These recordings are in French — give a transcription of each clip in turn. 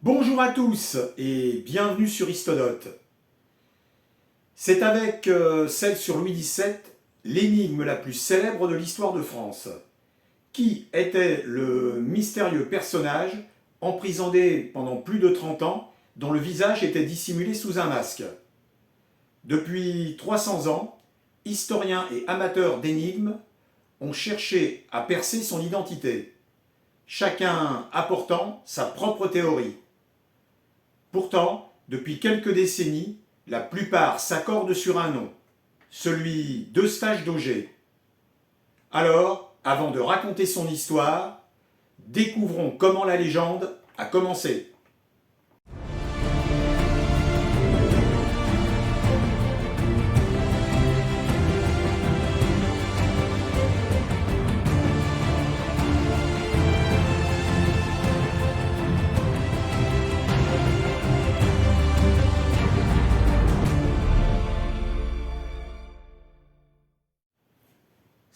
Bonjour à tous et bienvenue sur Histodote. C'est avec celle sur Louis XVII, l'énigme la plus célèbre de l'histoire de France. Qui était le mystérieux personnage emprisonné pendant plus de 30 ans, dont le visage était dissimulé sous un masque? Depuis 300 ans, historiens et amateurs d'énigmes ont cherché à percer son identité, chacun apportant sa propre théorie. Pourtant, depuis quelques décennies, la plupart s'accordent sur un nom, celui d'Eustache d'Auger. Alors, avant de raconter son histoire, découvrons comment la légende a commencé.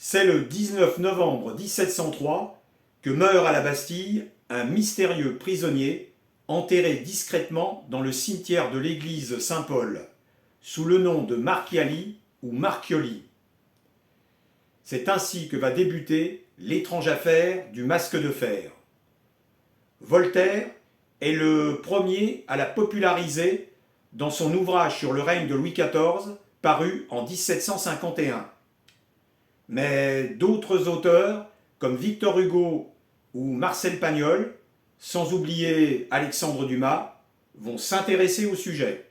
C'est le 19 novembre 1703 que meurt à la Bastille un mystérieux prisonnier enterré discrètement dans le cimetière de l'église Saint-Paul, sous le nom de Marchiali ou Marchioli. C'est ainsi que va débuter l'étrange affaire du masque de fer. Voltaire est le premier à la populariser dans son ouvrage sur le règne de Louis XIV, paru en 1751. Mais d'autres auteurs, comme Victor Hugo ou Marcel Pagnol, sans oublier Alexandre Dumas, vont s'intéresser au sujet.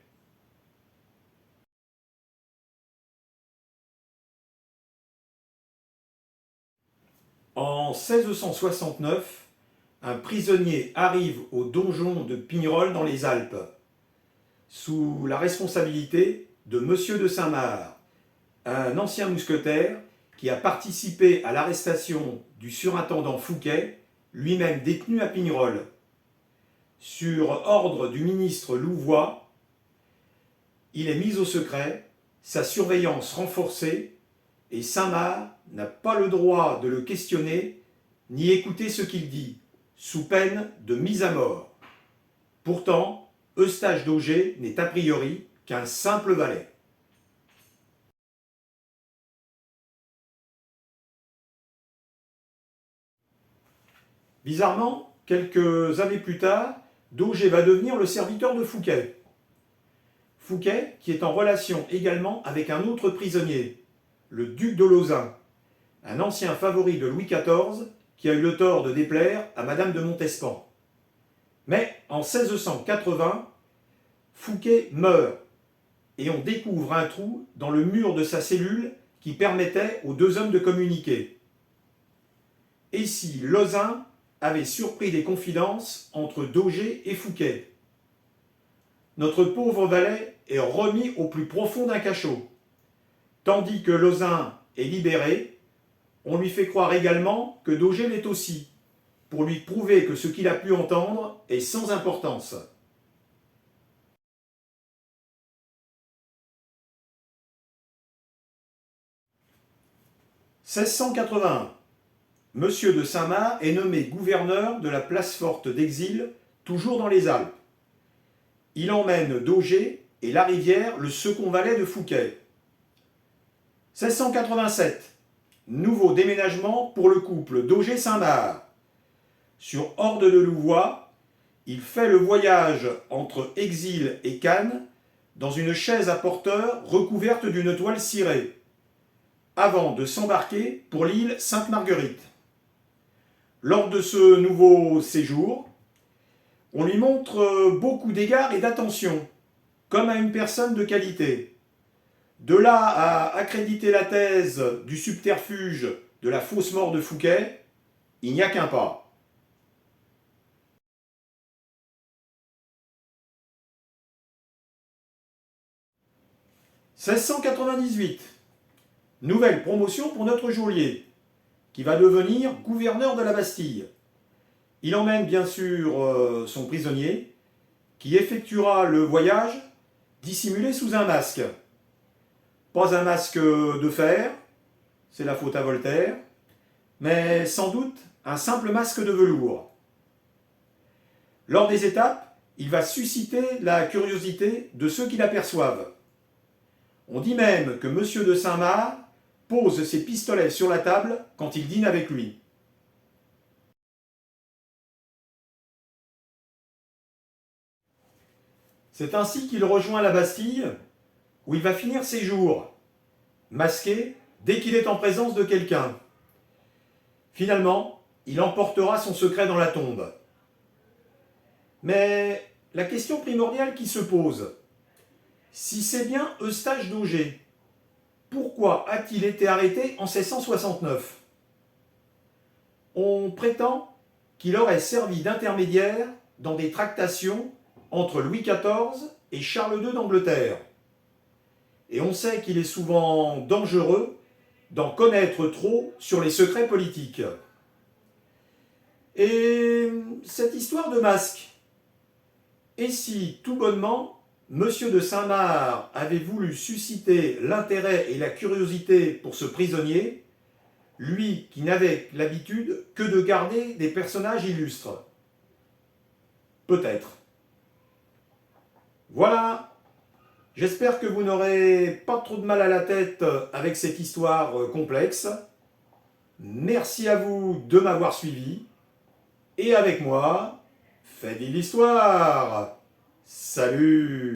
En 1669, un prisonnier arrive au donjon de Pignerol dans les Alpes, sous la responsabilité de Monsieur de Saint-Marc, un ancien mousquetaire qui a participé à l'arrestation du surintendant Fouquet, lui-même détenu à Pignerol. Sur ordre du ministre Louvois, il est mis au secret, sa surveillance renforcée, et Saint-Marc n'a pas le droit de le questionner ni écouter ce qu'il dit, sous peine de mise à mort. Pourtant, Eustache d'Auger n'est a priori qu'un simple valet. Bizarrement, quelques années plus tard, d'Auger va devenir le serviteur de Fouquet. Fouquet, qui est en relation également avec un autre prisonnier, le duc de Lauzun, un ancien favori de Louis XIV qui a eu le tort de déplaire à Madame de Montespan. Mais en 1680, Fouquet meurt et on découvre un trou dans le mur de sa cellule qui permettait aux deux hommes de communiquer. Et si Lauzun avait surpris des confidences entre d'Auger et Fouquet? Notre pauvre valet est remis au plus profond d'un cachot. Tandis que Lauzun est libéré, on lui fait croire également que d'Auger l'est aussi, pour lui prouver que ce qu'il a pu entendre est sans importance. « 1681. Monsieur de Saint-Marc est nommé gouverneur de la place forte d'Exil, toujours dans les Alpes. Il emmène d'Auger et Larivière, le second valet de Fouquet. 1687. Nouveau déménagement pour le couple d'Auger-Saint-Marc. Sur ordre de Louvois, il fait le voyage entre Exil et Cannes dans une chaise à porteur recouverte d'une toile cirée, avant de s'embarquer pour l'île Sainte-Marguerite. Lors de ce nouveau séjour, on lui montre beaucoup d'égards et d'attention, comme à une personne de qualité. De là à accréditer la thèse du subterfuge de la fausse mort de Fouquet, il n'y a qu'un pas. « 1698. Nouvelle promotion pour notre geôlier, qui va devenir gouverneur de la Bastille. Il emmène bien sûr son prisonnier, qui effectuera le voyage dissimulé sous un masque. Pas un masque de fer, c'est la faute à Voltaire, mais sans doute un simple masque de velours. Lors des étapes, il va susciter la curiosité de ceux qui l'aperçoivent. On dit même que M. de Saint-Marc pose ses pistolets sur la table quand il dîne avec lui. C'est ainsi qu'il rejoint la Bastille, où il va finir ses jours, masqué dès qu'il est en présence de quelqu'un. Finalement, il emportera son secret dans la tombe. Mais la question primordiale qui se pose, si c'est bien Eustache d'Auger, pourquoi a-t-il été arrêté en 1669 ? On prétend qu'il aurait servi d'intermédiaire dans des tractations entre Louis XIV et Charles II d'Angleterre. Et on sait qu'il est souvent dangereux d'en connaître trop sur les secrets politiques. Et cette histoire de masque, et si, tout bonnement, M. de Saint-Marc avait voulu susciter l'intérêt et la curiosité pour ce prisonnier, lui qui n'avait l'habitude que de garder des personnages illustres? Peut-être. Voilà, j'espère que vous n'aurez pas trop de mal à la tête avec cette histoire complexe. Merci à vous de m'avoir suivi. Et avec moi, faites vivre l'histoire. Salut!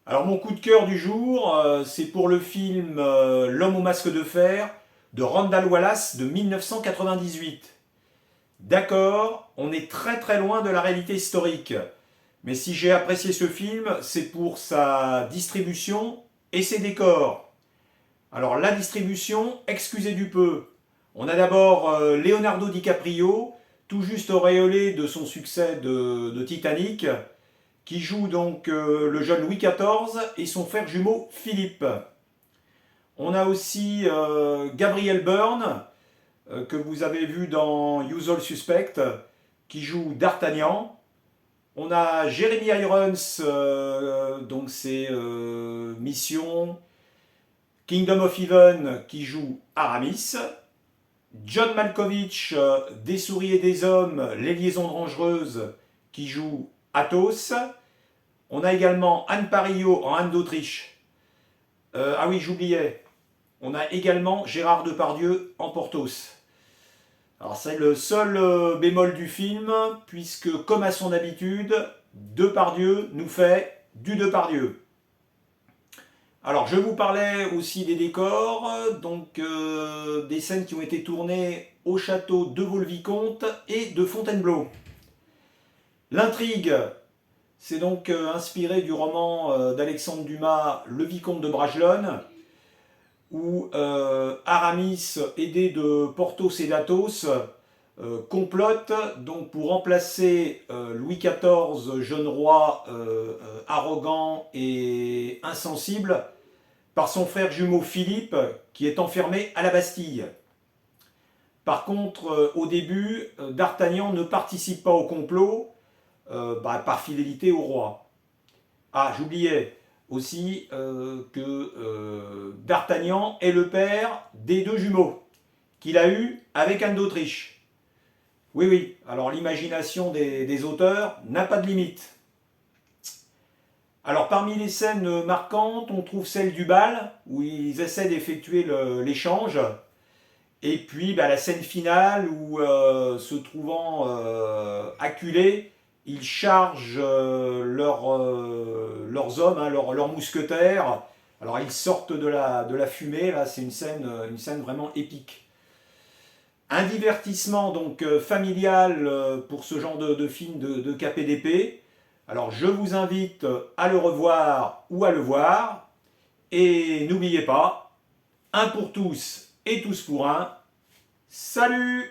Alors mon coup de cœur du jour, c'est pour le film L'homme au masque de fer de Randall Wallace de 1998. D'accord, on est très très loin de la réalité historique. Mais si j'ai apprécié ce film, c'est pour sa distribution et ses décors. Alors la distribution, excusez du peu. On a d'abord Leonardo DiCaprio, tout juste auréolé de son succès de Titanic, qui joue donc le jeune Louis XIV et son frère jumeau Philippe. On a aussi Gabriel Byrne, que vous avez vu dans Usual Suspect, qui joue D'Artagnan. On a Jeremy Irons, donc c'est Mission, Kingdom of Heaven, qui joue Aramis. John Malkovich, Des souris et des hommes, Les liaisons dangereuses, qui joue Athos. On a également Anne Parillo en Anne d'Autriche. Ah oui, j'oubliais. On a également Gérard Depardieu en Porthos. Alors c'est le seul bémol du film, puisque comme à son habitude, Depardieu nous fait du Depardieu. Alors je vous parlais aussi des décors, donc des scènes qui ont été tournées au château de Vaux-le-Vicomte et de Fontainebleau. L'intrigue, c'est donc inspiré du roman d'Alexandre Dumas, Le Vicomte de Bragelonne, où Aramis, aidé de Porthos et d'Athos, complote donc pour remplacer Louis XIV, jeune roi arrogant et insensible, par son frère jumeau Philippe, qui est enfermé à la Bastille. Par contre, au début, D'Artagnan ne participe pas au complot, par fidélité au roi. Ah, j'oubliais aussi que D'Artagnan est le père des deux jumeaux qu'il a eus avec Anne d'Autriche. Oui, oui, alors l'imagination des auteurs n'a pas de limite. Alors parmi les scènes marquantes, on trouve celle du bal, où ils essaient d'effectuer l'échange, et puis la scène finale où, se trouvant acculés, ils chargent leurs hommes, leurs mousquetaires. Alors ils sortent de la fumée, là c'est une scène vraiment épique. Un divertissement donc familial pour ce genre de film de KPDP. Alors je vous invite à le revoir ou à le voir. Et n'oubliez pas, un pour tous et tous pour un. Salut!